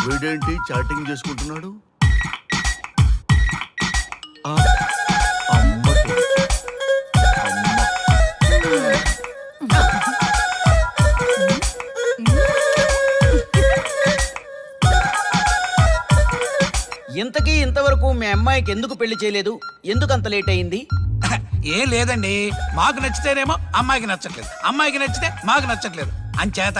వీడేంటి చాటింగ్ చేసుకుంటున్నాడు? ఇంతకీ ఇంతవరకు మీ అమ్మాయికి ఎందుకు పెళ్లి చేయలేదు? ఎందుకు అంత లేట్ అయింది? ఏం లేదండి, మాకు నచ్చితేనేమో అమ్మాయికి నచ్చట్లేదు, అమ్మాయికి నచ్చితే మాకు నచ్చట్లేదు. అంచేత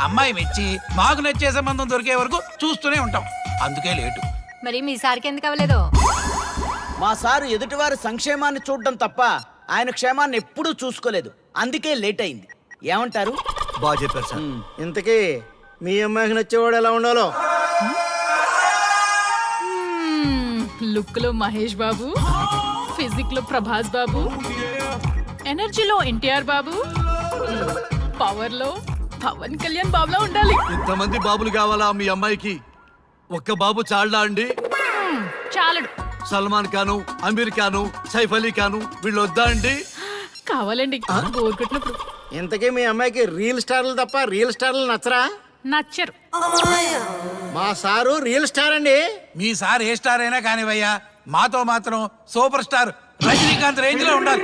అమ్మాయి మెచ్చి మాకు నచ్చే సంబంధం దొరికే వరకు చూస్తూనే ఉంటాం. అందుకే లేటు. మరి మీ సార్కి ఎందుకు అవ్వలేదు? మా సారు ఎదుటివారి సంక్షేమాన్ని చూడడం తప్ప ఆయన క్షేమాన్ని ఎప్పుడూ చూసుకోలేదు. అందుకే లేట్ అయింది. ఏమంటారు? బాగా చెప్పారు సార్. ఇంతకీ మీ అమ్మాయికి నచ్చేవాడు ఎలా ఉండాలో? లుక్ లో మహేష్ బాబు, ఫిజిక్ లో ప్రభాస్ బాబు, ఎనర్జీలో ఎన్టీఆర్ బాబు, పవర్ లో పవన్ కళ్యాణ్ బాబులా ఉండాలి. ఇంతమంది బాబులు కావాలా మీ అమ్మాయికి? ఒక్క బాబు చాళ్ళా అండి? చాలడు. సల్మాన్ ఖాను, అమీర్ ఖాను, సైఫ్ అలీ ఖాను వీళ్ళు వద్దా అండి? కావాలండి బోర్ కొట్టినప్పుడు. ఇంతకీ మీ అమ్మాయికి రియల్ స్టార్లు తప్ప రియల్ స్టార్లు నచ్చరా? నచ్చరు. మా సారు రియల్ స్టార్ అండి. మీ సార్ ఏ స్టార్ అయినా కానివయ్యా, మాతో మాత్రం సూపర్ స్టార్ రజనీకాంత్ రేంజ్ లో ఉండాలి.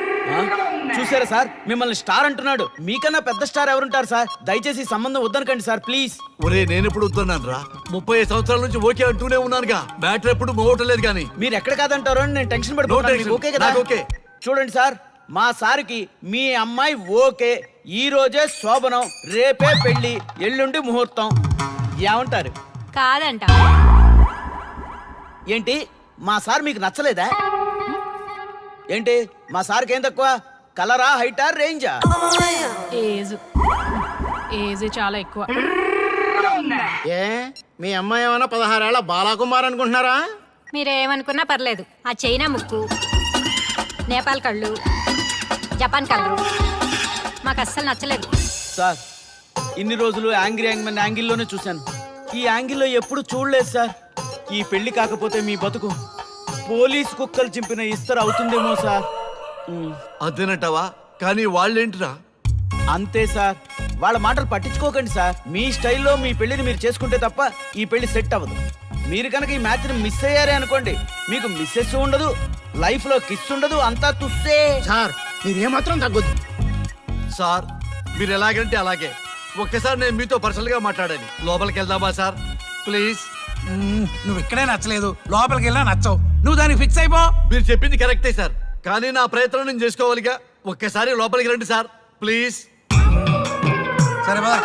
చూసారా సార్, మిమ్మల్ని స్టార్ అంటున్నాడు. మీకన్నా పెద్ద స్టార్ ఎవరుంటారు సార్? దయచేసి ఈ సంబంధం వద్దనకండి సార్, ప్లీజ్. ఒరే నేను ఎప్పుడు వద్దన్నాను రా? 35 సంవత్సరాల నుంచి ఓకే అంటూనే ఉన్నానుగా. బ్యాటరీ ఎప్పుడు మోగటలేదు కానీ. మీరు ఎక్కడ కాదంటారో అని నేను టెన్షన్ పడిపోతాను. మీకు ఓకే కదా? నాకు ఓకే. చూడండి సార్, మా సార్కి మీ అమ్మాయి ఓకే. ఈ రోజే శోభనం, రేపే పెళ్లి, ఎల్లుండి ముహూర్తం. ఏమంటారు? కాదంట. ఏంటి మా సార్ మీకు నచ్చలేదా? ఏంటి మా సార్కి ఏం తక్కువ? కలరా, హైటా, రేంజా? ఏజ్ చాలా ఎక్కువ. ఏ మీ అమ్మాయి ఏమైనా 16 ఏళ్ల బాలాకుమార్ అనుకుంటున్నారా? మీరేమనుకున్నా పర్లేదు. ఆ చైనా ముక్కు, నేపాల్ కళ్ళు, జపాన్ కళ్ళు మాకు అస్సలు నచ్చలేదు. సార్, ఇన్ని రోజులు యాంగ్రీ యాంగ్మెన్ యాంగిల్లోనే చూశాను. ఈ యాంగిల్లో ఎప్పుడు చూడలేదు సార్. ఈ పెళ్లి కాకపోతే మీ బతుకు పోలీస్ కుక్కలు చింపిన ఇస్తరు అవుతుందేమో సార్. అదేనంటావా? కానీ వాళ్ళేంటిరా? అంతే సార్, వాళ్ళ మాటలు పట్టించుకోకండి సార్. మీ స్టైల్లో మీ పెళ్లిని మీరు చేసుకుంటే తప్ప ఈ పెళ్లి సెట్ అవ్వదు. మీరు కనుక ఈ మ్యాచ్ని మిస్ అయ్యారే అనుకోండి, మీకు మిస్సెస్ ఉండదు, లైఫ్ లో కిస్ ఉండదు, అంతా తుస్సే. సార్ మీరేమాత్రం తగ్గొద్దు. సార్ మీరు ఎలాగంటే అలాగే. ఒక్కసారి నేను మీతో పర్సనల్ గా మాట్లాడాలి. లోపలికి వెళ్దామా సార్? ప్లీజ్. నువ్వు ఇక్కడే నచ్చలేదు, లోపలికి వెళ్ళినా నచ్చవు. నువ్వు దానికి ఫిక్స్ అయిపో. మీరు చెప్పింది కరెక్టే సార్, కానీ నా ప్రయత్నం నేను చేసుకోవాలిగా. ఒక్కసారి లోపలికి రండి సార్, ప్లీజ్. సరే పదా,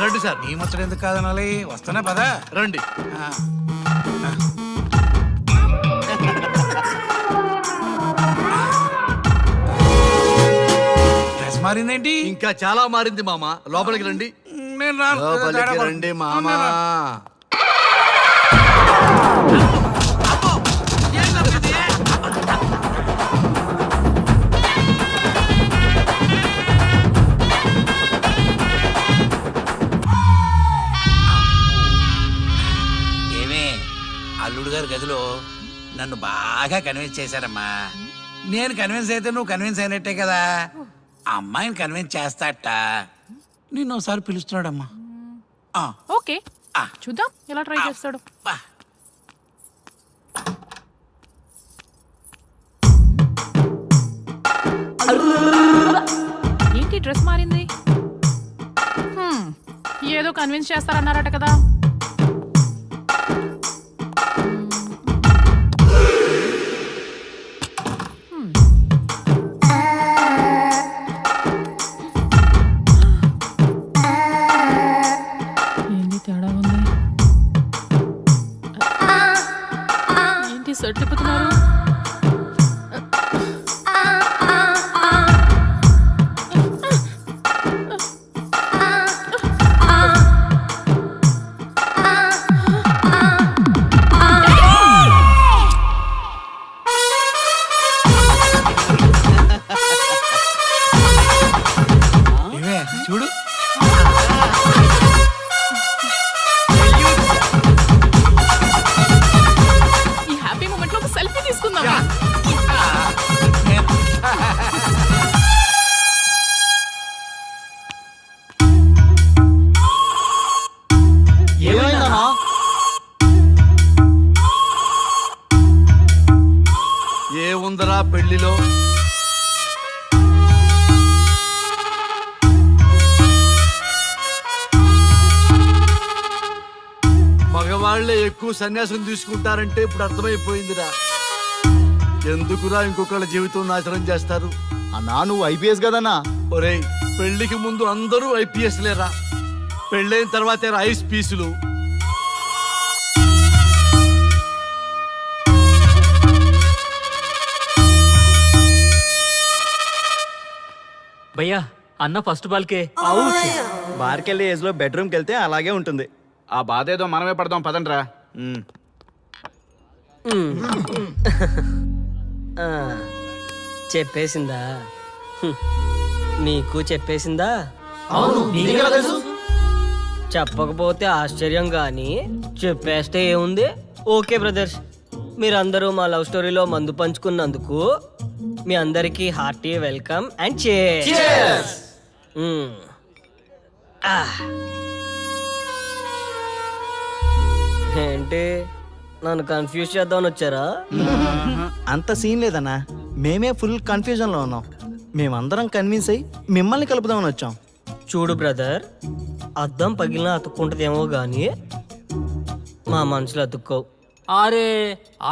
రండి సార్. ఈ ముచ్చట ఎందుకు కాదనాలి? వస్తున్నా పదా, రండి. డ్రెస్ మారిందేంటి? ఇంకా చాలా మారింది మామ. లోపలికి రండి. నేను రాను. లోపలికి రండి మామ. ఏమే, అల్లుడు గారి గదిలో నన్ను బాగా కన్విన్స్ చేశారమ్మా. నేను కన్విన్స్ అయితే నువ్వు కన్విన్స్ అయినట్టే కదా. ఆ అమ్మాయిని కన్విన్స్ చేస్తాట. నిన్ను ఒకసారి పిలుస్తున్నాడమ్మా. ఓకే, చూద్దాం ఎలా ట్రై చేస్తాడు. ఏంటి డ్రెస్ మారింది? ఏదో కన్విన్స్ చేస్తారన్నారట కదా. ఏంటి తేడా ఉంది? ఏంటి షర్ట్ తిప్పుతున్నారు? పెళ్లిలో మగవాళ్లే ఎక్కువ సన్యాసం తీసుకుంటారంటే ఇప్పుడు అర్థమైపోయిందిరా. ఎందుకురా ఇంకొకళ్ళ జీవితం నాశనం చేస్తారు? అన్నా నువ్వు ఐపీఎస్ కదన్నా. ఒరేయ్, పెళ్లికి ముందు అందరూ ఐపీఎస్ లేరా, పెళ్ళైన తర్వాతే ఐస్ పీసులు. భయ్యా అన్న ఫస్ట్ బాల్కే బార్కెళ్ళి ఏజ్ లో బెడ్రూమ్కి వెళ్తే అలాగే ఉంటుంది. ఆ బాధ ఏదో మనమే పడదాం పదండ్రా. చెప్పేసిందా? నీకు చెప్పేసిందా? చెప్పకపోతే ఆశ్చర్యం గాని చెప్పేస్తే ఏముంది? ఓకే బ్రదర్స్, మీరందరూ మా లవ్ స్టోరీలో మందు పంచుకున్నందుకు మీ అందరికీ హార్టీ వెల్కమ్ అండ్ cheers. ఏంటి నన్ను కన్ఫ్యూజ్ చేద్దామని వచ్చారా? అంత సీన్ లేదన్నా, మేమే ఫుల్ కన్ఫ్యూజన్ లో ఉన్నాం. మేమందరం కన్విన్స్ అయ్యి మిమ్మల్ని కలుపుదామని వచ్చాం. చూడు బ్రదర్, అద్దం పగిలిన అతుక్కుంటదేమో గాని మా మనసులో అతుక్కో. అరే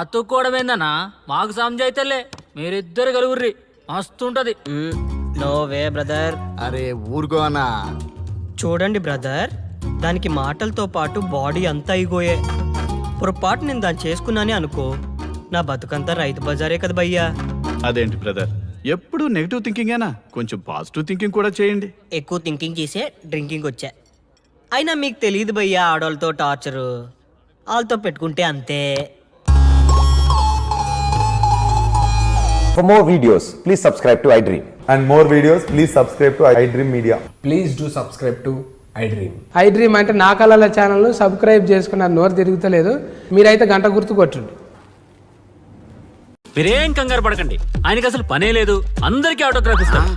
అతుక్కోవడమేందన్నా, మాకు సంజాయితేలే, మీరిద్దరు కలుగుర్రి మస్తుంటది. No way brother. అరే ఊరుకో అన్నా. చూడండి బ్రదర్, దానికి మాటలతో పాటు బాడీ అంతా ఇగోయే. పొరపాటు నేను దాన్ని చేసుకున్నానే అనుకో, నా బతుకంతా రైతు బజారే కదా భయ్యా. అదేంటి బ్రదర్, ఎప్పుడు నెగిటివ్ థింకింగేనా? కొంచెం పాజిటివ్ థింకింగ్ కూడా చేయండి. ఎక్కువ థింకింగ్ చేసే డ్రింకింగ్ వచ్చా. అయినా మీకు తెలియదు భయ్యా ఆడవాళ్ళతో టార్చరు, వాళ్ళతో పెట్టుకుంటే అంతే. For more videos, please subscribe to iDream. And more videos, please subscribe to iDream Media. Please do subscribe to iDream. iDream అంటే నా కళల ఛానల్ను సబ్స్క్రైబ్ చేసుకున్న నోరు తిరుగుతలేదు, మీరైతే గంట గుర్తు కొట్టండి. మీరేం కంగారు పడకండి, ఆయనకి అసలు పనే లేదు, అందరికీ ఆటోగ్రాఫ్ ఇస్తాను.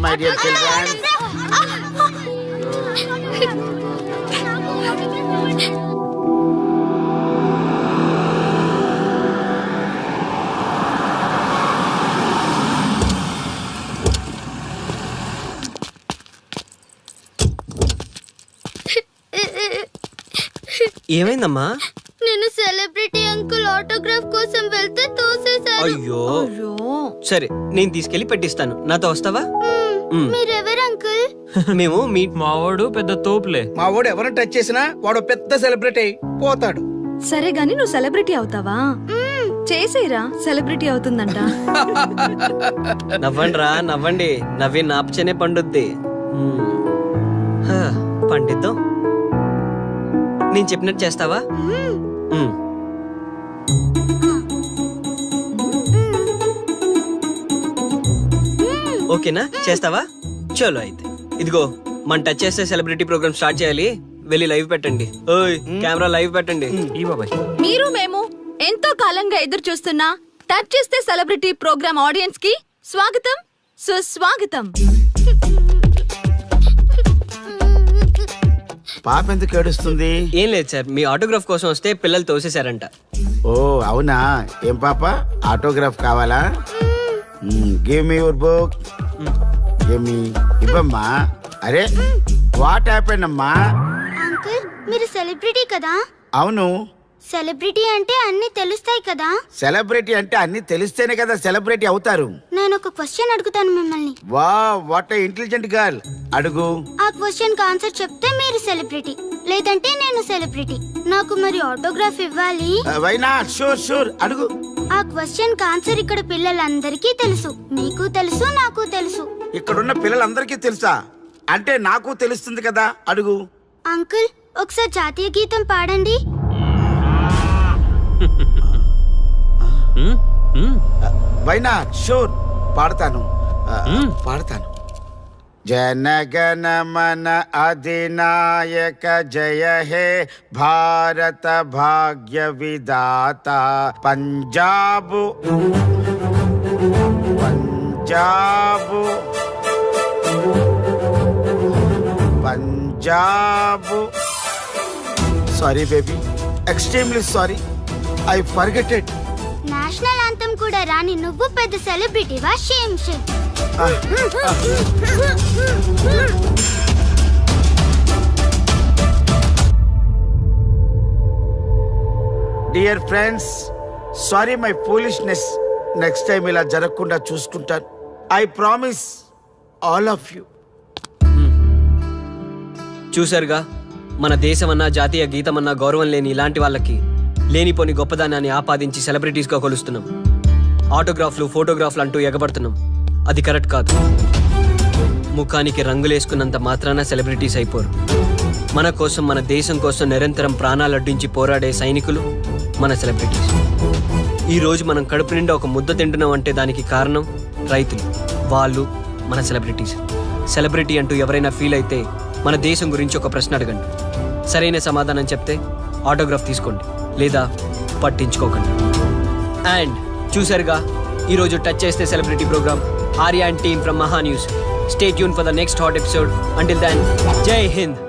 My dear children. ఏమైందమ్మా? నేను సెలబ్రిటీ అంకుల్ ఆటోగ్రాఫ్ కోసం వెళ్తే తోసేశారు. అయ్యో, సరే నేను తీసుకెళ్లి పెట్టిస్తాను, నాతో వస్తావా? మీరెవరు అంకుల్? మేము మీ మావాడు పెద్ద తోపులే. మా వాడు ఎవరిని టచ్ చేసినా వాడు పెద్ద సెలబ్రిటీ అయి పోతాడు. సరే గాని నువ్వు సెలబ్రిటీ అవుతావా? చేసేరా, సెలబ్రిటీ అవుతుందంట. నవ్వండి రా, నవ్వండి, నవ్వి నాపచనే పండుద్ది. పండిద్దాం. నేను చెప్పినట్టు చేస్తావా? ఓకేనా, చేస్తావా? చలో అయితే ఇదిగో, మన టచ్ చేస్తే సెలబ్రిటీ ప్రోగ్రామ్ స్టార్ట్ చేయాలి. వెళ్ళి లైవ్ పెట్టండి. ఓయ్ కెమెరా లైవ్ పెట్టండి. ఈ బాబాయ్, మీరు మేము ఎంతో కాలంగా ఎదురు చూస్తున్నా టచ్ చేస్తే సెలబ్రిటీ ప్రోగ్రామ్ ఆడియన్స్ కి స్వాగతం, సుస్వాగతం. పాప ఎందుకు ఏడుస్తుంది? ఏం లేదు సార్, మీ ఆటోగ్రాఫ్ కోసం వస్తే పిల్లలు తోసేశారంట. ఓ అవునా? ఏం పాప, ఆటోగ్రాఫ్ కావాలా? Give me your book. Give me. ఇవ్వమ్మా. అరే వాట్ హ్యాపెండ్ అమ్మా? అంకుల్ మీరు సెలబ్రిటీ కదా? అవును. సెలబ్రిటీ అంటే అన్ని తెలుస్తాయి కదా? సెలబ్రిటీ అంటే అన్ని తెలిస్తేనే కదా సెలబ్రిటీ అవుతారు. నేను ఒక క్వశ్చన్ అడుగుతాను మిమ్మల్ని. వా వాట్ ఇంటెలిజెంట్ గర్ల్. అడుగు. ఆ క్వశ్చన్ కి ఆన్సర్ చెప్తే మీరు సెలబ్రిటీ, లేదంటే నేను సెలబ్రిటీ. నాకు మరి ఆటోగ్రాఫ్ ఇవ్వాలి. Why not? షూర్ షూర్, అడుగు. ఆ క్వశ్చన్ కి ఆన్సర్ ఇక్కడ పిల్లలందరికీ తెలుసు, మీకు తెలుసు, నాకు తెలుసు. ఇక్కడున్న పిల్లలందరికీ తెలుసా? అంటే నాకు తెలుస్తుంది కదా. అడుగు. అంకుల్ ఒకసారి జాతీయ గీతం పాడండి. Why not? షూర్, పాడతాను. పాడతాను. జనగణ మన అధినాయక జయ హే భారత భాగ్య విధాత Punjab Punjab Punjab sorry baby, extremely sorry, I forget it. National anthem కూడా రాని నువ్వు పెద్ద సెలబ్రిటీవా? Shame shame. Dear friends, sorry my foolishness. Next time ఇలా జరగకుండా చూసుకుంటాను. I promise all of you. చూశారుగా, మన దేశమన్నా జాతీయ గీతమన్నా గౌరవం లేని ఇలాంటి వాళ్ళకి లేనిపోని గొప్పదానాన్ని ఆపాదించి సెలబ్రిటీస్గా కొలుస్తున్నాం. ఆటోగ్రాఫ్లు, ఫోటోగ్రాఫ్లు అంటూ ఎగబడుతున్నాం. అది కరెక్ట్ కాదు. ముఖానికి రంగులేసుకున్నంత మాత్రాన సెలబ్రిటీస్ అయిపోరు. మన కోసం, మన దేశం కోసం నిరంతరం ప్రాణాలు అడ్డించి పోరాడే సైనికులు మన సెలబ్రిటీస్. ఈరోజు మనం కడుపు నిండా ఒక ముద్ద తింటున్నాం అంటే దానికి కారణం రైతులు. వాళ్ళు మన సెలబ్రిటీస్. సెలబ్రిటీ అంటూ ఎవరైనా ఫీల్ అయితే మన దేశం గురించి ఒక ప్రశ్న అడగండి. సరైన సమాధానం చెప్తే ఆటోగ్రాఫ్ తీసుకోండి, లేదా పట్టించుకోకండి. అండ్ చూసారుగా, ఈరోజు టచ్ చేస్తే celebrity program. Arya and team from Maha news. Stay tuned for the next hot episode. Until then, జై హింద్.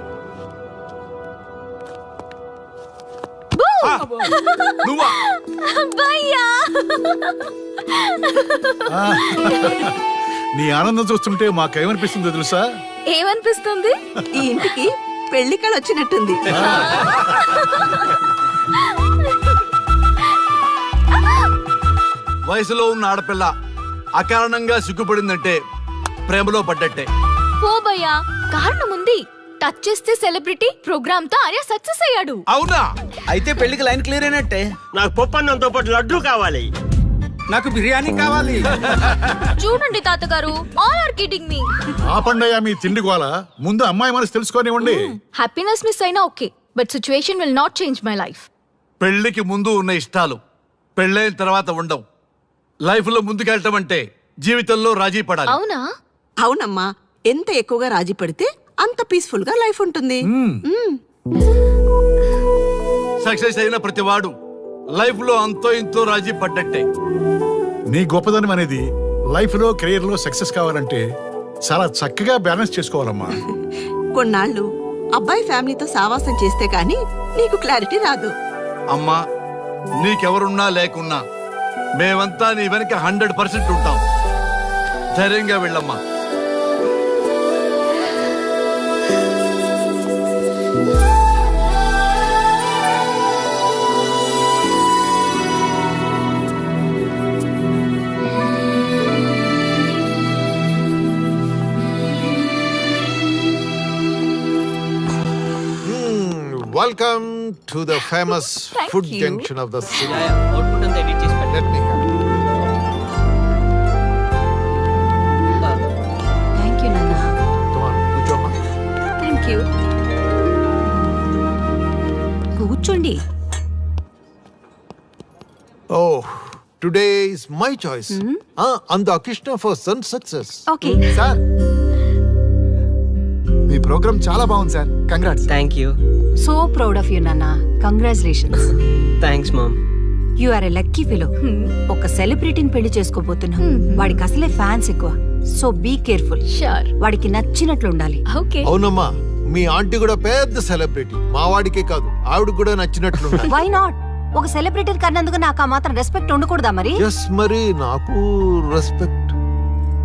నీ ఆనందం చూస్తుంటే మాకేమనిపిస్తుందో తెలుసా? ఏమనిపిస్తుంది? ఈ ఇంటికి పెళ్లి కళ వచ్చినట్టుంది. వయసులో ఉన్న ఆడపిల్ల అకారణంగా సిగ్గుపడిందంటే ప్రేమలో పడ్డట్టే. ఓ భయ్యా, కారణం ఉంది. టచ్ చేస్తే సెలబ్రిటీ ప్రోగ్రామ్ తో ఆర్య సక్సెస్ అయ్యాడు. అవునా? అయితే పెళ్లికి లైన్ క్లియర్ అయినట్టే. నాకు పప్పన్నంతో పాటు లడ్డు కావాలి. నాకు బిర్యానీ కావాలి. చూడండి తాతగారు, ఆల్ ఆర్ కిడింగ్ మీ. ఆపండయ్యా మీ తిండి గోల. ముందు అమ్మాయి మనసు తెలుసుకోనివ్వండి. హ్యాపీనెస్ మిస్ అయినా okay, but situation will not change my life. పెళ్లికి ముందు ఉన్న ఇష్టాలు పెళ్ళైన తర్వాత ఉండవు. లైఫ్ లో ముందుకెళ్ళటం అంటే జీవితంలో రాజీ పడాలి. అవునా? అవునమ్మా, ఎంత ఎక్కువగా రాజీ పడితే అంత పీస్ఫుల్ గా లైఫ్ ఉంటుంది. సక్సెస్ అయిన ప్రతివాడు లైఫ్ లో అంతో ఇంతో రాజీ పడ్డట్టే. నీ గొప్పదనం అనేది లైఫ్ లో, కెరీర్ లో సక్సెస్ కావాలంటే చాలా చక్కగా బ్యాలెన్స్ చేసుకోవాలమ్మా. కొన్నాళ్ళు అబ్బాయి ఫ్యామిలీతో సావాసం చేస్తే కానీ నీకు క్లారిటీ రాదు. అమ్మా, నీకెవరున్నా లేకున్నా మేమంతా నీ వెనక 100% ఉంటాం. ధైర్యంగా వెళ్ళమ్మా. Welcome to the famous food junction of the city. Output అంతా ఎడిట్ చేసి పెట్టండి. Let me have it. Thank you నాన్న. Come on, కూర్చోమ్మా. Thank you. కూర్చోండి. Oh, today is my choice. And the Krishna for son success. Okay. Sir, మీ program చాలా బాగుంది sir. Congrats. Thank you. So proud of you నాన్న. Congratulations. Thanks mom. You are a lucky fellow. ఒక సెలబ్రిటీని పెళ్లి చేసుకోబోతున్నా. వాడికి అసలే ఫ్యాన్స్ ఎక్కువ. So be careful. షూర్. వాడికి నచ్చినట్లు ఉండాలి. ఓకే. అవునమ్మా, మీ ఆంటీ కూడా పెద్ద సెలబ్రిటీ. మా వాడికే కాదు, ఆవిడ కూడా నచ్చినట్లు. Why not? ఒక సెలబ్రిటీ కన్నందుకు నాకు ఆ మాత్రం రెస్పెక్ట్ ఉండకూడదా మరి? ఎస్, మరి నాకు రెస్పెక్ట్.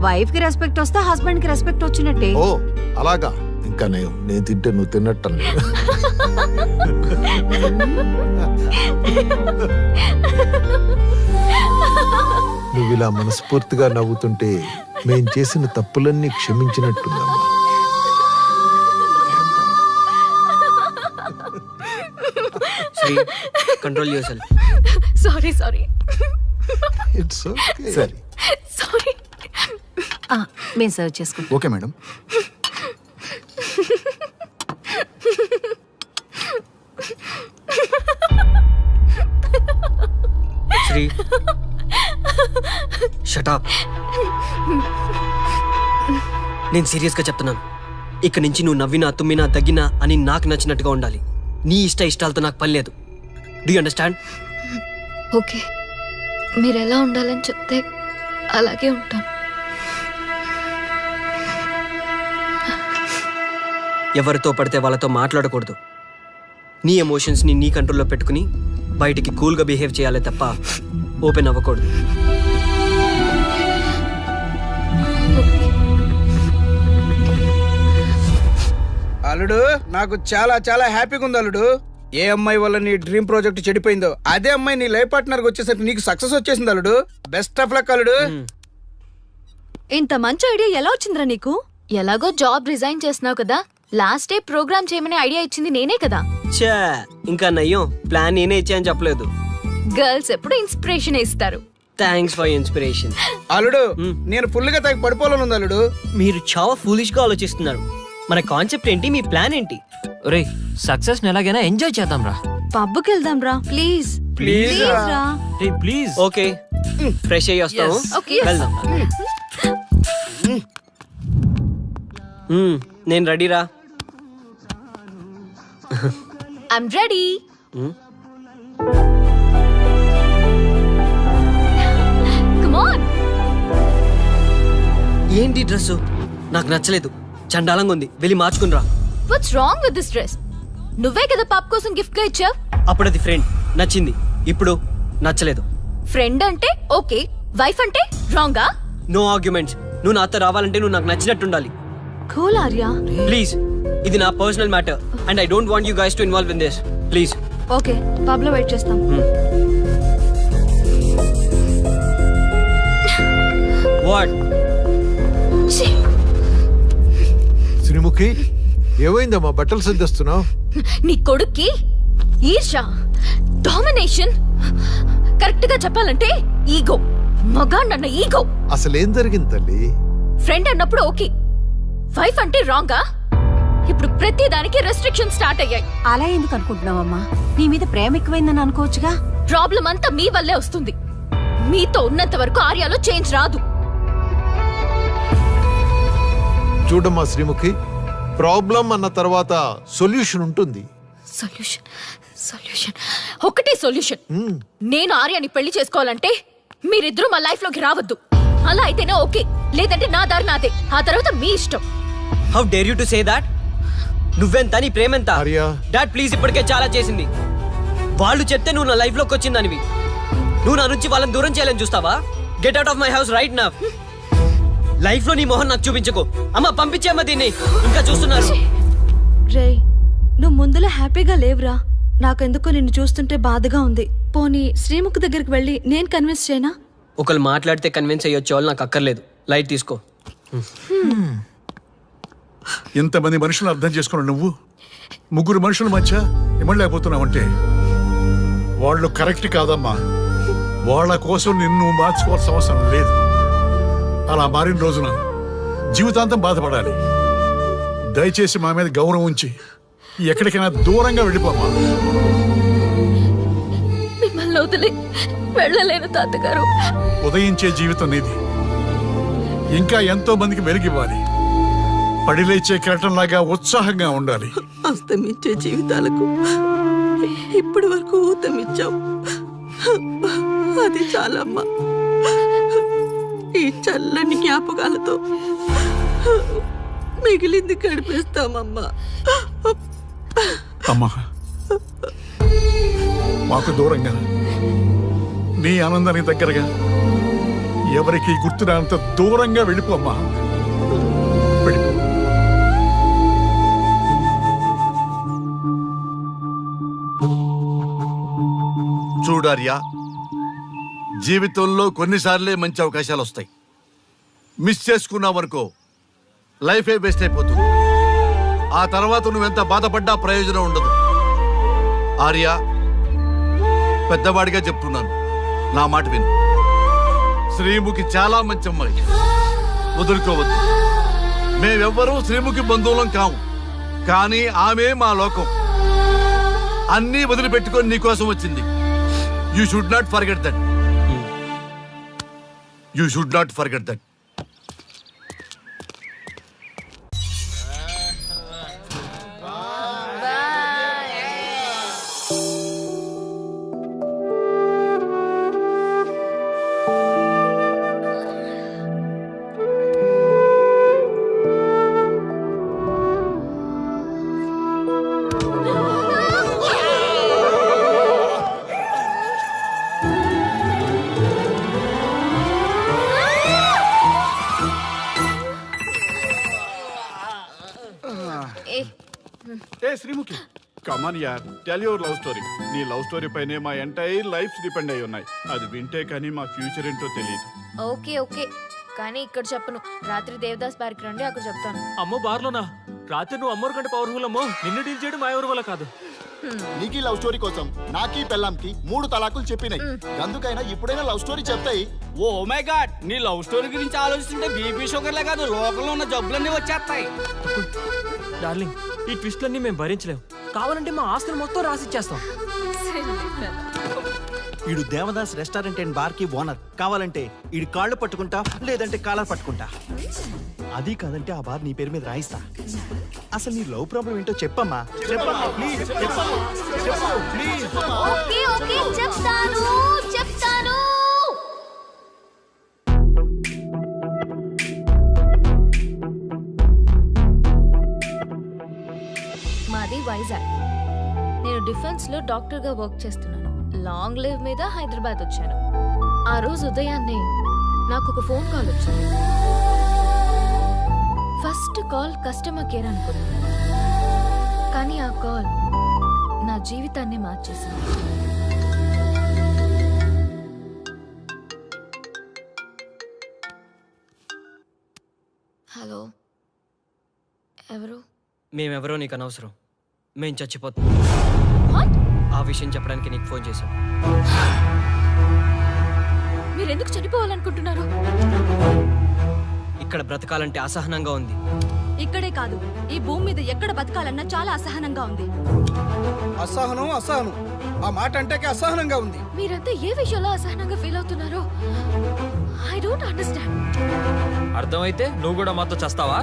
వైఫ్ కి రెస్పెక్ట్ వస్తే హస్బెండ్ కి రెస్పెక్ట్ వచ్చినట్టే. ఓ అలాగా. ఇంకా నేను తింటే నువ్వు తిన్నట్టు. నువ్వు ఇలా మనస్ఫూర్తిగా నవ్వుతుంటే మేం చేసిన తప్పులన్నీ క్షమించినట్టుందమ్మా. Sri, control your sorry sorry it's okay. సరే, సారీ. మేము సర్వ్ చేసుకుంటాం. Okay madam. Sri, shut up. నేను సీరియస్గా చెప్తున్నాను. ఇక నుంచి నువ్వు నవ్వినా తుమ్మినా తగ్గినా అని నాకు నచ్చినట్టుగా ఉండాలి. నీ ఇష్టాలతో నాకు పని లేదు. Do you understand? ఓకే, మీరు ఎలా ఉండాలని చెప్తే అలాగే ఉంటాను. ఎవరితో పడితే వాళ్ళతో మాట్లాడకూడదు. నీ ఎమోషన్స్ని నీ కంట్రోల్లో పెట్టుకుని బయటికి కూల్గా బిహేవ్ చేయాలి తప్ప ఓపెన్ అవ్వకూడదు. అల్లుడు, నాకు చాలా చాలా హ్యాపీగా ఉంది అల్లుడు. ఏ అమ్మాయి వల్ల నీ డ్రీమ్ ప్రాజెక్ట్ చెడిపోయిందో అదే అమ్మాయి నీ లైఫ్ పార్ట్నర్కి వచ్చేసరికి నీకు సక్సెస్ వచ్చేసింది అల్లుడు. బెస్ట్ ఆఫ్ లక్ అల్లుడు. ఇంత మంచి ఐడియా ఎలా వచ్చిందిరా నీకు? ఎలాగో జాబ్ రిజైన్ చేస్తున్నావు కదా, లాస్ట్ డే ప్రోగ్రామ్ చేయమనే ఐడియా ఇచ్చింది నేనే కదా. చా, ఇంకా నయ్యం ప్లాన్ నేనే ఇచ్చాయని చెప్పలేదు. గర్ల్స్ ఎప్పుడు ఇన్స్పిరేషన్ ఇస్తారు. Thanks for inspiration. అల్లుడు, నేను ఫుల్ గా తగ్గ పడిపోవాలని ఉంది అల్లుడు. మీరు చాలా ఫూలిష్ గా ఆలోచిస్తున్నారు. మన కాన్సెప్ట్ ఏంటి, మీ ప్లాన్ ఏంటి? ఒరే సక్సెస్ ఎలాగైనా ఎంజాయ్ చేద్దాం రా. పబ్కి వెళ్దాం రా ప్లీజ్. ప్లీజ్ రా. ప్లీజ్. ఓకే, ఫ్రెష్ అయ్యి వస్తాము. Okay. వెళ్దాం. నేను రెడీరా. I'm ready. Come on. ఏంటి డ్రెస్? నాకు నచ్చలేదు, చండాలంగా ఉంది. వెళ్ళి మార్చుకునిరా. What's wrong with this dress? నువ్వే కదా పాప్ కోసం గిఫ్ట్ గా ఇచ్చావు. అప్పుడు అది ఫ్రెండ్, నచ్చింది. ఇప్పుడు నచ్చలేదు. ఫ్రెండ్ అంటే ఓకే, వైఫ్ అంటే రాంగా? No arguments. నువ్వు నాతో రావాలంటే నువ్వు నాకు నచ్చినట్టు ఉండాలి. కూల్ ఆర్యా. ప్లీజ్, ఇది నా personal matter and I don't want you guys to involve in this. Please. Okay, pub లో వెయిట్ చేస్తాం. వాట్? శ్రీముఖి, ఏమైందమ్మా బట్టలు సర్దిస్తున్నావు? నీ కొడుక్కి ఈర్ష, డామినేషన్, కరెక్ట్ గా చెప్పాలంటే ఈగో. మగాన్నన్న ఈగో. అసలేం జరిగింది తల్లి? ఫ్రెండ్ అన్నప్పుడు ఓకే, వైఫ్ అంటే రాంగా? ఇప్పుడు ప్రతి దానికి రెస్ట్రిక్షన్ స్టార్ట్ అయ్యాయి. అలా ఎందుకు అనుకుంటున్నావమ్మా? నీ మీద ప్రేమ ఎక్కువైందని అనుకోవచ్చుగా. ప్రాబ్లం అంతా మీ వల్లే వస్తుంది. మీతో ఉన్నంత వరకు ఆర్యాలో చేంజ్ రాదు. చూడమ్మా శ్రీముఖి, ప్రాబ్లం అన్న తర్వాత సొల్యూషన్ ఉంటుంది. సొల్యూషన్, సొల్యూషన్, ఒకటే సొల్యూషన్. నేను ఆర్యాని పెళ్లి చేసుకోవాలంటే మీరిద్దరూ మా లైఫ్ లోకి రావద్దు. అలా అయితేనే ఓకే, లేదంటే నా దారి నాదే. ఆ తర్వాత మీ ఇష్టం. How dare you to say that? నువ్వెంత, నీ ప్రేమెంత? ఆర్యా, డాడ్ ప్లీజ్, ఇప్పటికే చాలా చేసింది. వాళ్ళు చెప్తే నువ్వు నా లైఫ్ లోకి వచ్చిందనివి. నువ్వు నా నుంచి వాళ్ళని దూరం చేయాలని చూస్తావా? Get out of my house right now. Life లో నీ మొహం నాకు చూపించకు. అమ్మ పంపించేమ్మా దీన్ని, ఇంకా చూస్తున్నారు. రే, నువ్వు ముందులో హ్యాపీగా లేవురా. నాకెందుకో నిన్ను చూస్తుంటే బాధగా ఉంది. పోనీ శ్రీముఖ్ దగ్గరికి వెళ్ళి నేను కన్విన్స్ చేయనా? ఒకళ్ళు మాట్లాడితే కన్విన్స్ అయ్యొచ్చే వాళ్ళు నాకు అక్కర్లేదు. లైట్ తీసుకో. ఇంతమంది మనుషులు అర్థం చేసుకున్నావు నువ్వు. ముగ్గురు మనుషుల మధ్య ఇమ్మలేకపోతున్నావంటే వాళ్ళు కరెక్ట్ కాదమ్మా. వాళ్ళ కోసం నిన్ను మార్చుకోవాల్సిన అవసరం లేదు. అలా మారిన రోజున జీవితాంతం బాధపడాలి. దయచేసి మా మీద గౌరవం ఉంచి ఎక్కడికైనా దూరంగా వెళ్ళిపోమ్మా. మిమ్మల్ని వదిలి వెళ్ళలేను తాతగారు. ఉదయించే జీవితం నీది. ఇంకా ఎంతో మందికి వెలిగివ్వాలి. పడిలేచే కెరటంలాగా ఉత్సాహంగా ఉండాలి. అస్తమించే జీవితాలకు ఇప్పటి వరకు ఊతమిచ్చావు. అది చాలమ్మా. ఈ చల్లని జ్ఞాపకాలతో మిగిలింది గడిపేస్తామమ్మా. అమ్మా, మాకు దూరంగా, నీ ఆనందానికి దగ్గరగా, ఎవరికి గుర్తురానంత దూరంగా వెళ్ళిపోమ్మా. వెళ్ళిపో. చూడార్యా, జీవితంలో కొన్నిసార్లే మంచి అవకాశాలు వస్తాయి. మిస్ చేసుకున్నావనుకో లైఫే వేస్ట్ అయిపోతుంది. ఆ తర్వాత నువ్వెంత బాధపడ్డా ప్రయోజనం ఉండదు. ఆర్య, పెద్దవాడిగా చెప్తున్నాను, నా మాట విను. శ్రీముఖి చాలా మంచి అమ్మాయి, వదులుకోవద్దు. మేమెవ్వరూ శ్రీముఖి బంధువులం కాము, కానీ ఆమె మా లోకం. అన్నీ వదిలిపెట్టుకొని నీకోసం వచ్చింది. You should not forget that. You should not forget that. ఏ శ్రీముఖి కమాన్ యార్ టెల్ యువర్ లవ్ స్టోరీ. నీ లవ్ స్టోరీ పైనే మా ఎంటైర్ లైఫ్ డిపెండ్ అయి ఉన్నాయి. అది వింటే కానీ మా ఫ్యూచర్ ఏంటో తెలియదు. ఓకే ఓకే కానీ ఇక్కడ చెప్పను. రాత్రి దేవదాస్ బార్కి రండి, అక్కడ చెప్తాను. అమ్మో బార్లోనా? రాత్రి నువ్వు అమ్మోరు కంటే పవర్ఫుల్ అమ్మో. నిన్ను డీల్ చేయడం మా ఎవరి వల్ల కాదు. నీకీ లవ్ స్టోరీ కోసం నాకీ పెళ్ళాంకి 3 తలాకులు చెప్పినాయి. అందుకైనా ఇప్పుడైనా లవ్ స్టోరీ చెప్తాయి. ఓ మై గాడ్, నీ లవ్ స్టోరీ గురించి ఆలోచిస్తుంటే బీపీ షుగర్లే కాదు లోకంలో ఉన్న జబ్బులన్నీ వచ్చేస్తాయి. డార్లింగ్, ఈ ట్విస్ట్లన్నీ మేము భరించలేం. కావాలంటే మా ఆస్తులు మొత్తం రాసిచ్చేస్తాం. ఈడు దేవదాస్ రెస్టారెంట్ అండ్ బార్ కి ఓనర్. కావాలంటే ఈడు కాళ్ళు పట్టుకుంటా, లేదంటే కాలర్ పట్టుకుంటా. అది కాదంటే ఆ బార్ నీ పేరు మీద రాయిస్తా. అసలు నీ లవ్ ప్రాబ్లం ఏంటో చెప్పమ్మా. చెప్పమ్మా ప్లీజ్, చెప్పమ్మా, చెప్పు ప్లీజ్. ఓకే ఓకే చెప్తాను చెప్తాను. మాది వైజాగ్. నేను డిఫెన్స్ లో డాక్టర్ గా వర్క్ చేస్తున్నాను. లాంగ్ లీవ్ మీద హైదరాబాద్ వచ్చాను. ఆ రోజు ఉదయాన్నే నాకు ఒక ఫోన్ కాల్ వచ్చింది. ఫస్ట్ కాల్ కస్టమర్ కేర్ అనుకున్నాను, కానీ ఆ కాల్ నా జీవితాన్ని మార్చేసింది. హలో, ఎవరు? మేమెవరో నీకు అనవసరం. మేం చచ్చిపోతాం. ఆ విషయం చెప్పడానికి నీకు ఫోన్ చేశాం. మీరెందుకు చనిపోవాలనుకుంటున్నారు? ఇక్కడ బ్రతకాలంటే అసహనంగా ఉంది. ఇక్కడే కాదు, ఈ భూమి మీద ఎక్కడ బతకాలన్నా చాలా అసహనంగా ఉంది. అసహనం అసహనం, ఆ మాట అంటే అసహనంగా ఉంది. మీరంతా ఏ విషయంలో అసహనంగా ఫీల్ అవుతున్నారో ఐ డోంట్ అండర్స్టాండ్. అర్థమైతే నువ్వు కూడా మాతో చస్తావా?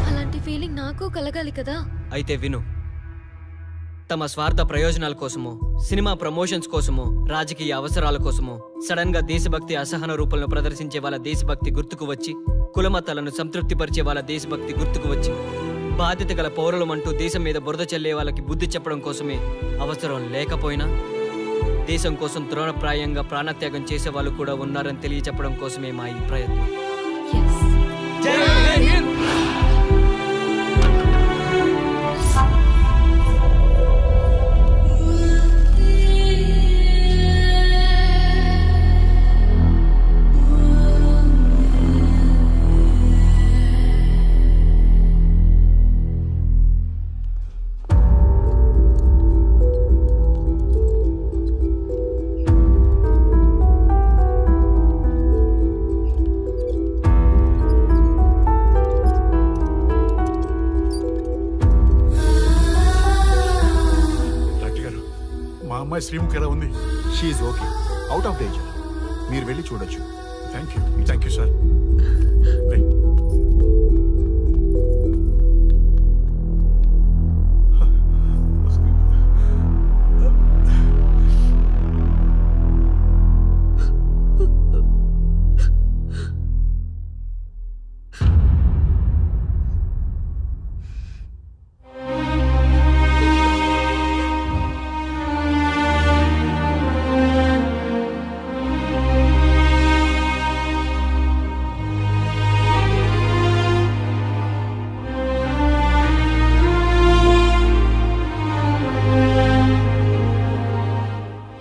అలాంటి ఫీలింగ్ నాకు కలగాలి కదా. అయితే విను. తమ స్వార్థ ప్రయోజనాల కోసమో, సినిమా ప్రమోషన్స్ కోసమో, రాజకీయ అవసరాల కోసమో సడన్ గా దేశభక్తి అసహన రూపంలో ప్రదర్శించే వాళ్ళ దేశభక్తి గుర్తుకు వచ్చి, కులమతాలను సంతృప్తిపరిచే వాళ్ళ దేశభక్తి గుర్తుకు వచ్చి, బాధ్యత గల పౌరులమంటూ దేశం మీద బురద చల్లే వాళ్ళకి బుద్ధి చెప్పడం కోసమే, అవసరం లేకపోయినా దేశం కోసం తృణప్రాయంగా ప్రాణత్యాగం చేసే వాళ్ళు కూడా ఉన్నారని తెలియచెప్పడం కోసమే మా ఈ ప్రయత్నం. అమ్మాయి శ్రీముఖి ఎలా ఉంది? She okay, out of danger. మీరు వెళ్ళి చూడొచ్చు. Thank you sir.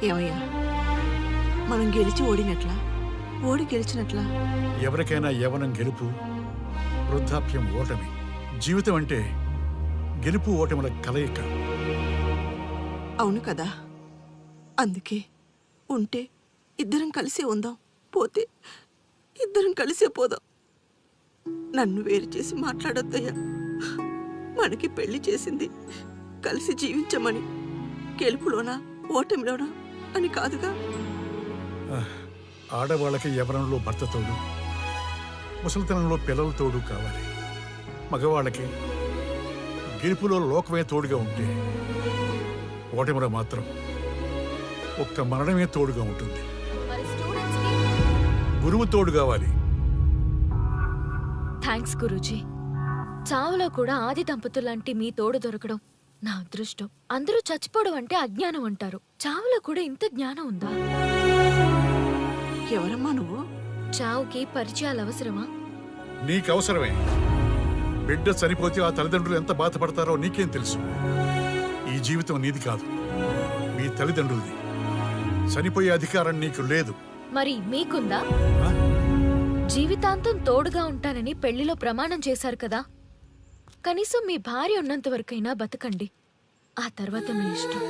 ఏమయ్యా, మనం గెలిచి ఓడినట్లా, ఓడి గెలిచినట్లా? ఎవరికైనా యవనం గెలుపు, వృద్ధాప్యం ఓటమి. జీవితం అంటే గెలుపు ఓటముల కలయిక. అవును కదా, అందుకే ఉంటే ఇద్దరం కలిసే ఉందాం, పోతే ఇద్దరం కలిసే పోదాం. నన్ను వేరు చేసి మాట్లాడొద్దయ్యా. మనకి పెళ్లి చేసింది కలిసి జీవించమని, గెలుపులోనా ఓటమిలోనా అని కాదుగా. ఆడవాళ్ళకి యవనంలో భర్త తోడు, ముసలితనంలో పిల్లల తోడు కావాలి. మగవాళ్ళకి గెలుపులో లోకమే తోడుగా ఉంటే, ఓటమిలో మాత్రం ఒక్క మరణమే తోడుగా ఉంటుంది. గురువు తోడు కావాలి. థ్యాంక్స్ గురూజీ. చావులో కూడా ఆది దంపతులాంటి మీ తోడు దొరకడం నా అదృష్టం. అందరూ చచ్చిపోవడం అంటే అజ్ఞానం అంటారు, చావులో కూడా ఇంత జ్ఞానం ఉందా? ఎవరమ్మా నువ్వు? చావుకి పరిచయాలు అవసరమా? నీకు అవసరమే. బిడ్డ చనిపోతే ఆ తల్లిదండ్రులు ఎంత బాధపడతారో నీకేం తెలుసు. ఈ జీవితం నీది కాదు, మీ తల్లిదండ్రులది. చనిపోయే అధికారం నీకు లేదు. మరి మీకుందా? జీవితాంతం తోడుగా ఉంటానని పెళ్లిలో ప్రమాణం చేశారు కదా, కనీసం మీ భార్య ఉన్నంత వరకైనా బతకండి. ఆ తర్వాత మీ ఇష్టం.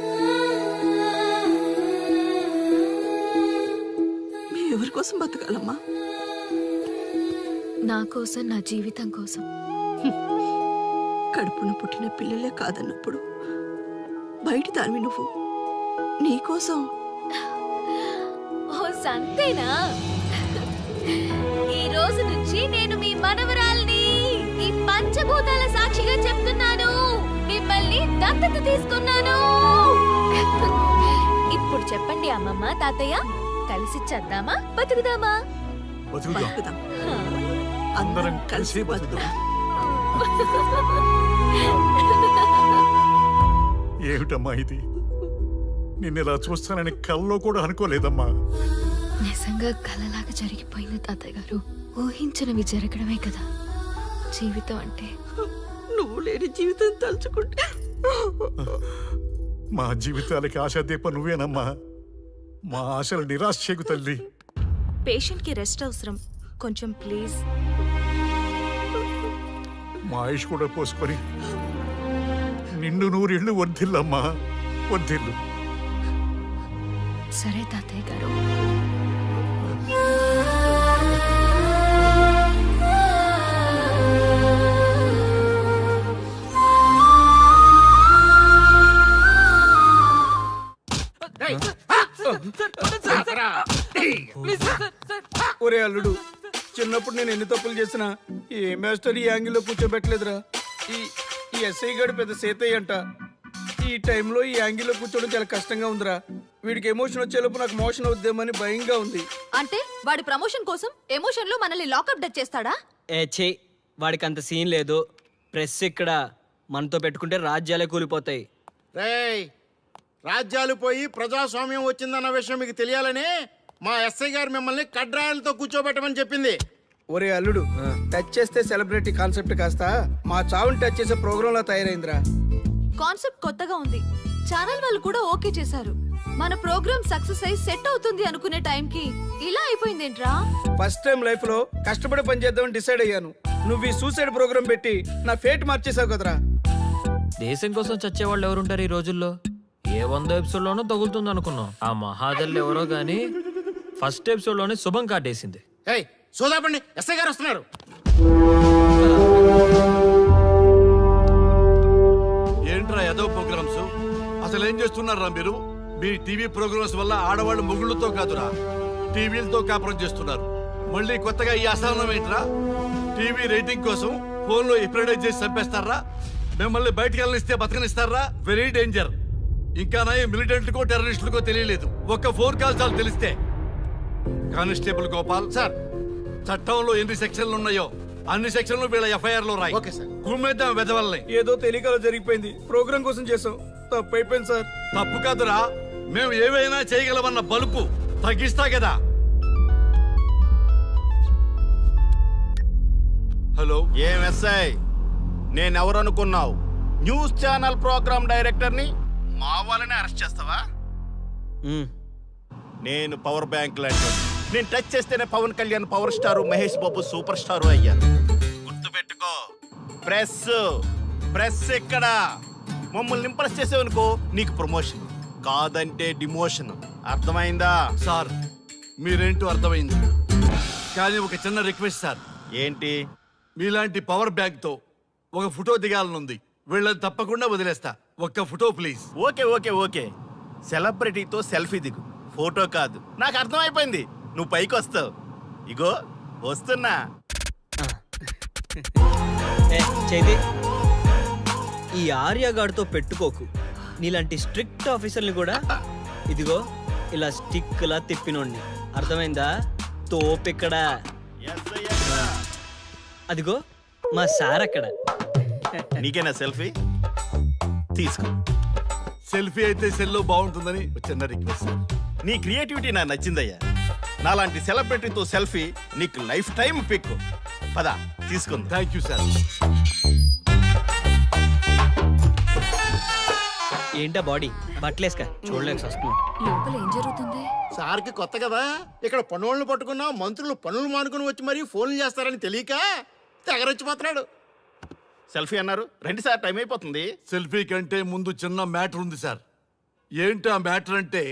మేము ఎవరి కోసం బతకాలమ్మా? నా కోసం, నా జీవితం కోసం. కడుపున పుట్టిన పిల్లలే కాదన్నప్పుడు బయటి దానివి నువ్వు నీకోసం. ఓ సంతేనా? ఈ రోజు నుంచి నేను మీ మనవరాల్ని. ఈ పంచభూతాల సాక్షిగా చెప్తున్నాను, మిమ్మల్ని దత్తత తీసుకున్నాను. ఇప్పుడు చెప్పండి అమ్మమ్మ, తాతయ్య, కలిసి చేద్దామా, బతుకుదామా? బతుకుదాం. అందరం కలిసి బతుకుదాం. ఏమిటమ్మా ఇది? నిన్నెలా చూస్తానని కల్లో కూడా అనుకోలేదమ్మా. నిజంగా కలలాగా జరిగిపోయింది తాతయ్య గారు. ఊహించినవి జరగడమే కదా జీవితం అంటే. నువ్వు లేని జీవితం తలుచుకుంటే మా జీవితాలకి ఆశాదీప నువ్వేనమ్మా. మా ఆశలు నిరాశ చేయకు తల్లి. పేషెంట్ కి రెస్ట్ అవసరం, కొంచెం ప్లీజ్. మా ఆయుష్ కూడా పోసుకొని నిండు నూరిళ్ళు వర్ధిల్లమ్మా, వర్ధిల్లు. సరే తాతయ్య గారు. ఒరే అల్లుడు, చిన్నప్పుడు నేను ఎన్ని తప్పులు చేసినా ఏ మాస్టర్ ఈ యాంగిల్లో కూర్చోబెట్టలేదురా. ఈ ఎస్ఐ గారు పెద్ద సేతయ్య అంట. ఈ టైంలో ఈ యాంగిల్లో కూర్చోవడం చాలా కష్టంగా ఉందిరా. వీడికి ఎమోషన్ వచ్చేలోపు నాకు మోషన్ అవుద్దేమని భయంగా ఉంది. అంటే వాడి ప్రమోషన్ కోసం ఎమోషన్ లో మనల్ని లాకప్ డెత్ చేస్తాడా? ఛీ, వాడికి అంత సీన్ లేదు. ప్రెస్ ఇక్కడ మనతో పెట్టుకుంటే రాజ్యాలే కూలిపోతాయి. రేయ్, రాజ్యాలు పోయి ప్రజాస్వామ్యం వచ్చిందన్న విషయం మీకు తెలియాలని మా ఎస్ఐ గారు మిమ్మల్ని కడ్రాయలతో కూర్చోబెట్టమని చెప్పింది. ఒరే అల్లుడు, టచ్ చేస్తే సెలబ్రిటీ కాన్సెప్ట్ కాస్త మా చావుని టచ్ చేసే ప్రోగ్రామ్ లా తయారైందిరా. కాన్సెప్ట్ కొత్తగా ఉంది, ఛానల్ వాళ్ళు కూడా ఓకే చేశారు. మన ప్రోగ్రామ్ సక్సెస్ అయి సెట్ అవుతుంది అనుకునే టైంకి ఇలా అయిపోయిందేంట్రా? ఫస్ట్ టైం లైఫ్ లో కష్టపడి పని చేద్దామని డిసైడ్ అయ్యాను. నువ్వు ఈ సూసైడ్ ప్రోగ్రామ్ పెట్టి నా ఫేట్ మార్చేసావు కదరా. దేశం కోసం చచ్చేవాళ్ళు ఎవరుంటారు ఈ రోజుల్లో? ఏ 100 ఎపిసోడ్లోనో తగులుతుంది అనుకున్నాం. ఆ మహాదల్లి ఎవరో గానీ ఫస్ట్ ఎపిసోడ్లోనే శుభం కాటేసింది. ఏయ్, సోదాపండి, ఎస్ఐ గారు వస్తున్నారు. ఏంట్రా ఏదో ప్రోగ్రామ్స్? అసలు ఏం చేస్తున్నారా మీరు? మీ టీవీ ప్రోగ్రామ్స్ వల్ల ఆడవాళ్ళు మొగుళ్ళతో కాదురా, టీవీలతో కాపురం చేస్తున్నారు. మళ్ళీ కొత్తగా ఈ అసహనం ఏంట్రా? టీవీ రేటింగ్ కోసం ఫోన్లో ఎప్రిడైజ్ చేసి చంపేస్తారా? మిమ్మల్ని బయటకు వెళ్ళనిస్తే బతకనిస్తారా? Very danger. ఇంకా నా మిలిటెంట్లకో టెర్రరిస్టులకో తెలియలేదు, ఒక్క ఫోన్ కాల్ చాలు తెలిస్తే. కానిస్టేబుల్ గోపాల్ సార్, చట్టంలో ఎన్ని సెక్షన్లు ఉన్నాయో అన్ని సెక్షన్లు వీళ్ళ ఎఫ్ఐఆర్ లో రాయి. Okay sir. గుమ్మేద్దాం వెదవల్ని. ఏదో తెలియకలో జరిగిపోయింది, ప్రోగ్రామ్ కోసం చేసాం, తప్పు అయిపోయింది సార్. తప్పు కాదురా, మేము ఏవైనా చేయగలమన్న బలుపు తగ్గిస్తా కదా. హలో, ఏం ఎస్ఐ, నేనెవరు అనుకున్నావు? న్యూస్ ఛానల్ ప్రోగ్రామ్ డైరెక్టర్ని. మా వాళ్ళని అరెస్ట్ చేస్తావా? నేను పవర్ బ్యాంక్ లాంటి. నేను టచ్ చేస్తేనే Pawan Kalyan power star, Mahesh Babu super star అయ్యారు. గుర్తుపెట్టుకో, ప్రెస్ ఇక్కడ మమ్మల్ని ఇంప్రెస్ చేసేవనుకో నీకు ప్రమోషన్, కాదంటే డిమోషన్. అర్థమైందా? సార్ మీరేంటో అర్థమైంది, కానీ ఒక చిన్న రిక్వెస్ట్ సార్. ఏంటి? మీలాంటి పవర్ బ్యాంక్ తో ఒక ఫోటో దిగాలనుంది. వీళ్ళని తప్పకుండా వదిలేస్తా, ఒక్క photo please. Okay okay okay, సెలబ్రిటీతో సెల్ఫీ దిగు, ఫోటో కాదు. నాకు అర్థమైపోయింది, నువ్వు పైకి వస్తావు. ఇగో వస్తున్నా. చైతి, ఈ ఆర్యగాడితో పెట్టుకోకు. నీలాంటి స్ట్రిక్ట్ ఆఫీసర్ని కూడా ఇదిగో ఇలా స్టిక్ లా తిప్పినోండి. అర్థమైందా? తోపిక్కడ. అదిగో మా సార్ అక్కడ. నీకేనా సెల్ఫీ? తీసుకో. సెల్ఫీ అయితే సెల్లో బాగుంటుందని చిన్న రిక్వెస్ట్ సార్. నీ క్రియేటివిటీ నాకు నచ్చిందయ్యా. నాలాంటి సెలబ్రిటీతో సెల్ఫీ నీకు లైఫ్ టైం పిక్. పద తీసుకుంది. Thank you sir. ఏంటా బాడీ బట్టలేసుక చూడలేక వస్తున్నాం. లోపల ఏం జరుగుతుంది? సార్కి కొత్త కదా, ఇక్కడ పనులను పట్టుకున్నా మంత్రులు పనులు మానుకుని వచ్చి మరీ ఫోన్లు చేస్తారని తెలియక తెగరొచ్చిపోతున్నాడు. సెల్ఫీ అన్నారు, రండి సార్, టైం అయిపోతుంది. సెల్ఫీ కంటే ముందు చిన్న మ్యాటర్ ఉంది సార్. ఏంటి ఆ మ్యాటర్ అంటే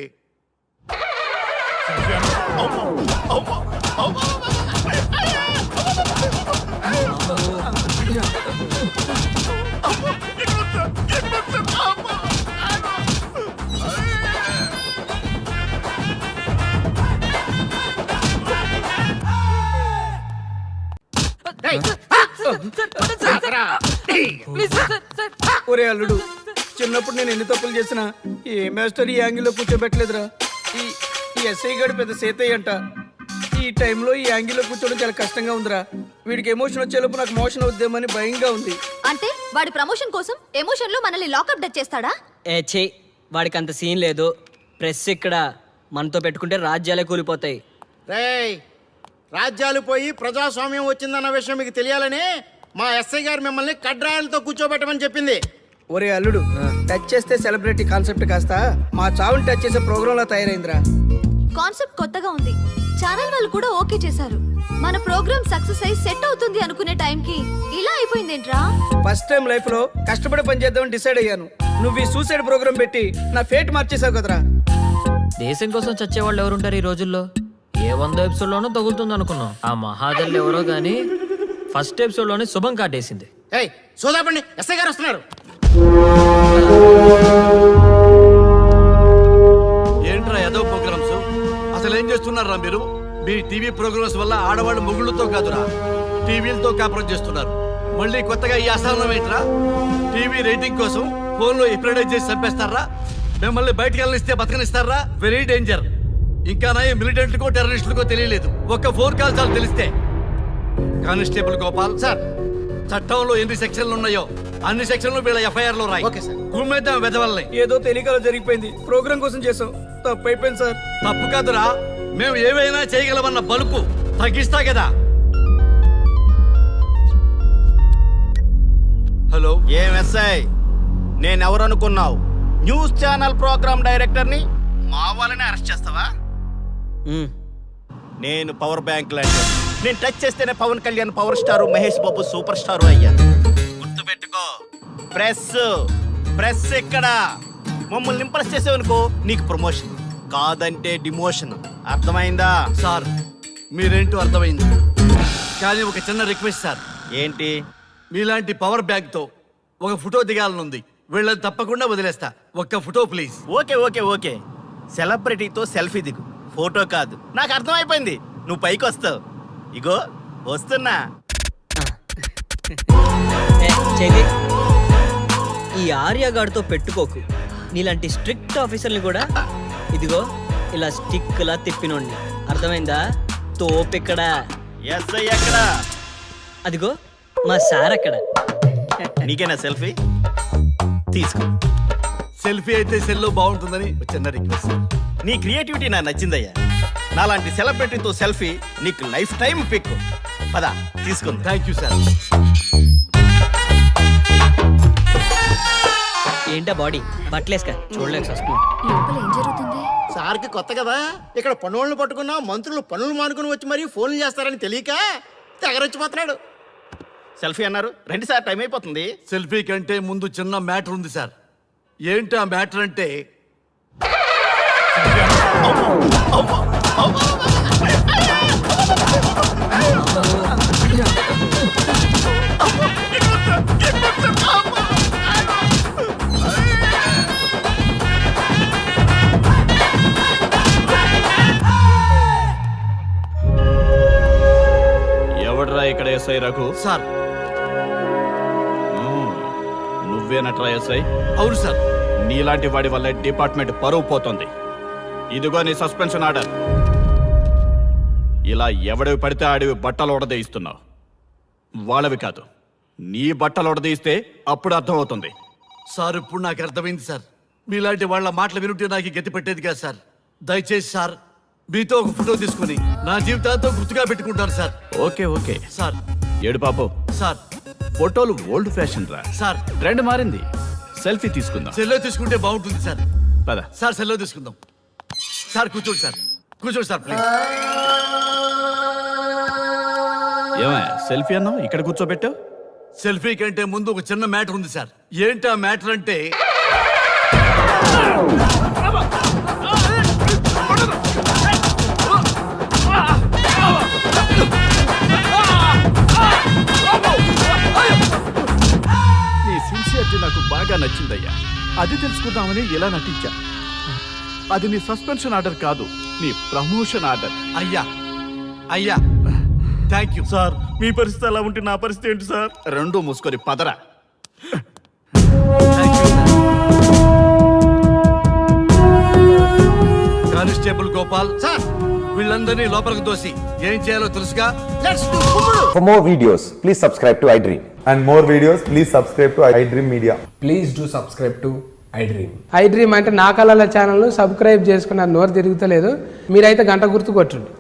ఒరే అల్లుడు, చిన్నప్పుడు నేను ఎన్ని తప్పులు చేసినా ఏ మాస్టర్ ఈ యాంగిల్లో కూర్చోబెట్టలేదురా. ఈ ఎస్ఐ గడు పెద్ద సేతయ్య అంట. ఈ టైంలో ఈ యాంగిల్లో కూర్చోవడం చాలా కష్టంగా ఉందిరా. వీడికి ఎమోషన్ వచ్చేలోపు నాకు మోషన్ అవుద్దేమని భయంగా ఉంది. అంటే వాడి ప్రమోషన్ కోసం ఎమోషన్ లో మనల్ని లాకప్ డెత్ చేస్తాడా? ఏ చే వాడికి అంత సీన్ లేదు. ప్రెస్ ఇక్కడ మనతో పెట్టుకుంటే రాజ్యాలే కూలిపోతాయి. రేయ్, రాజ్యాలు పోయి ప్రజాస్వామ్యం వచ్చిందన్న విషయం మీకు తెలియాలని మా ఎస్ఐ గారు మిమ్మల్ని కడ్రాయలతో కూర్చోబెట్టమని చెప్పింది. ఒరే అల్లుడు, టచ్ చేస్తే సెలబ్రిటీ కాన్సెప్ట్ కాస్త మా చావుని టచ్ చేసే ప్రోగ్రామ్ లా తయారైందిరా. కాన్సెప్ట్ కొత్తగా ఉంది. ఛానల్ వాళ్ళు కూడా ఓకే చేశారు. మన ప్రోగ్రామ్ సక్సెస్ అయి సెట్ అవుతుంది అనుకునే టైంకి ఇలా అయిపోయిందేంట్రా? ఫస్ట్ టైం లైఫ్ లో కష్టపడి పని చేద్దామని డిసైడ్ అయ్యాను. నువ్వు ఈ సూసైడ్ ప్రోగ్రామ్ పెట్టి నా ఫేట్ మార్చేసావు కదరా. దేశం కోసం చచ్చేవాళ్ళు ఎవరుంటారు ఈ రోజుల్లో? ఏ 100 ఎపిసోడ్లోనూ తగులుతుంది అనుకున్నాం. ఆ మహాదల్లి ఎవరో గానీ ఫస్ట్ ఎపిసోడ్లోనే శుభం కాటేసింది. ఏయ్ సోదాపండి, ఎస్ఐ గారు వస్తున్నారు. ఏంట్రా ఏదో ప్రోగ్రామ్స్? అసలు ఏం చేస్తున్నారా మీరు? మీ టీవీ ప్రోగ్రామ్స్ వల్ల ఆడవాళ్ళు మొగుళ్ళతో కాదురా, టీవీలతో కాపురం చేస్తున్నారు. మళ్ళీ కొత్తగా ఈ అసహనం ఏంట్రా? టీవీ రేటింగ్ కోసం ఫోన్లో ఎప్రిడైజ్ చేసి చంపేస్తారా? మిమ్మల్ని బయటకు వెళ్ళనిస్తే బతకనిస్తారా? Very danger. ఇంకా నా మిలిటెంట్కో టెర్రరిస్టులకో తెలియలేదు, ఒక్క ఫోన్ కాల్ చాలు తెలిస్తే. కానిస్టేబుల్ గోపాల్ సార్, చట్టంలో ఎన్ని సెక్షన్లు ఉన్నాయో అన్ని సెక్షన్లు వీళ్ళ ఎఫ్ఐఆర్ లో రాయి. గుమ్మేద్దాం వెదవల్ని. ఏదో తెలియకలో జరిగిపోయింది, ప్రోగ్రామ్ కోసం చేసాం, తప్పు అయిపోయింది సార్. తప్పు కాదురా, మేము ఏవైనా చేయగలమన్న బలుపు తగ్గిస్తా కదా. హలో, ఏం ఎస్ఐ, నేనెవరనుకున్నావు? న్యూస్ ఛానల్ ప్రోగ్రామ్ డైరెక్టర్ని. మా వాళ్ళని అరెస్ట్ చేస్తావా? నేను పవర్ బ్యాంక్ లాంటి. నేను టచ్ చేస్తేనే Pawan Kalyan power star, Mahesh Babu super star అయ్యాను. గుర్తుపెట్టుకో, ప్రెస్ ఇక్కడ మమ్మల్ని ఇంప్రెస్ చేసావనుకో నీకు ప్రమోషన్, కాదంటే డిమోషన్. అర్థమైందా? సార్ మీరేంటో అర్థమైంది, కానీ ఒక చిన్న రిక్వెస్ట్ సార్. ఏంటి? మీలాంటి పవర్ బ్యాంక్ తో ఒక ఫోటో దిగాలనుంది. వీళ్ళని తప్పకుండా వదిలేస్తా, ఒక్క ఫోటో ప్లీజ్. ఓకే సెలబ్రిటీతో సెల్ఫీ దిగు, ఫోటో కాదు. నాకు అర్థమైపోయింది, నువ్వు పైకి వస్తావు. ఇగో వస్తున్నా. చెల్లి, ఈ ఆర్యగాడితో పెట్టుకోకు. నీలాంటి స్ట్రిక్ట్ ఆఫీసర్ని కూడా ఇదిగో ఇలా స్టిక్లా తిప్పినోండి. అర్థమైందా? తోపెక్కడ? ఎస్ఐ ఎక్కడ? అదిగో మా సార్ అక్కడ. నీకేనా సెల్ఫీ? తీసుకో. సెల్ఫీ అయితే సెల్లో బాగుంటుందని ఒక చిన్న రిక్వెస్ట్. నీ క్రియేటివిటీ నాకు నచ్చిందయ్యా. నాలాంటి సెలబ్రిటీతో సెల్ఫీ నీకు లైఫ్ టైం పిక్. పదా తీసుకుంది. Thank you sir. ఏంటా బాడీ బట్టలేసుక చూడలేక వస్తున్నాం. లోపల ఏం జరుగుతుంది? సార్కి కొత్త కదా, ఇక్కడ పనులను పట్టుకున్నా మంత్రులు పనులు మానుకుని వచ్చి మరీ ఫోన్లు చేస్తారని తెలియక తెగరొచ్చిపోతున్నాడు. సెల్ఫీ అన్నారు, రండి సార్, టైం అయిపోతుంది. సెల్ఫీ కంటే ముందు చిన్న మ్యాటర్ ఉంది సార్. ఏంటి ఆ మ్యాటర్ అంటే ఎవడ్రా ఇక్కడ ఎస్ఐ రఘు? సార్. నువ్వేనట్రా ఎస్ఐ? అవును సార్. నీలాంటి వాడి వల్ల డిపార్ట్మెంట్ పరువు పోతుంది. ఇదిగో నీ సస్పెన్షన్ ఆర్డర్. ఇలా ఎవడివి పడితే ఆడివి బట్టలు ఉడదీయిస్తున్నావు. వాళ్ళవి కాదు, నీ బట్టలు ఉడదీయిస్తే అప్పుడు అర్థమవుతుంది. సార్ ఇప్పుడు నాకు అర్థమైంది సార్. మీలాంటి వాళ్ళ మాటలు వినుంటే నాకు గతి పెట్టేది కాదు సార్. దయచేసి సార్ మీతో ఒక ఫోటో తీసుకుని నా జీవితాంతో గుర్తుగా పెట్టుకుంటాను సార్. Okay sir. ఏడు పాపు సార్. ఫోటోలు ఓల్డ్ ఫ్యాషన్ రా సార్. ట్రెండ్ మారింది. సెల్ఫీ తీసుకుందాం. సెల్లో తీసుకుంటే బాగుంటుంది సార్. పద. సార్ సెల్లో తీసుకుందాం. సార్ కూర్చోండి సార్. కూర్చోండి సార్ ప్లీజ్. ఏమయ్య సెల్ఫీ అన్నావు, ఇక్కడ కూర్చోబెట్టావు? సెల్ఫీ కంటే ముందు ఒక చిన్న మ్యాటర్ ఉంది సార్. ఏంటి ఆ మ్యాటర్ అంటే నీ సిన్సియర్టీ నాకు బాగా నచ్చిందయ్యా. అది తెలుసుకుందామని ఇలా నటించా. అది నీ సస్పెన్షన్ ఆర్డర్ కాదు, నీ ప్రమోషన్ ఆర్డర్. అయ్యా అయ్యా థ్యాంక్ యూ సార్, మీ పరిస్థితి అలా ఉంటే నా పరిస్థితి ఏంటి సార్? రెండు మూసుకొని పదరా. కానిస్టేబుల్ గోపాల్ సార్, వీళ్ళందరినీ లోపలికి దోసి ఏం చేయాలో తెలుసుగా. For more videos, please subscribe to iDream. And more videos, please subscribe to iDream Media. Please do subscribe to iDream. I dream అంటే నా కళల ఛానల్ సబ్స్క్రైబ్ చేసుకున్న నోరు తిరుగుతలేదు. మీరైతే గంట గుర్తు కొట్టండి.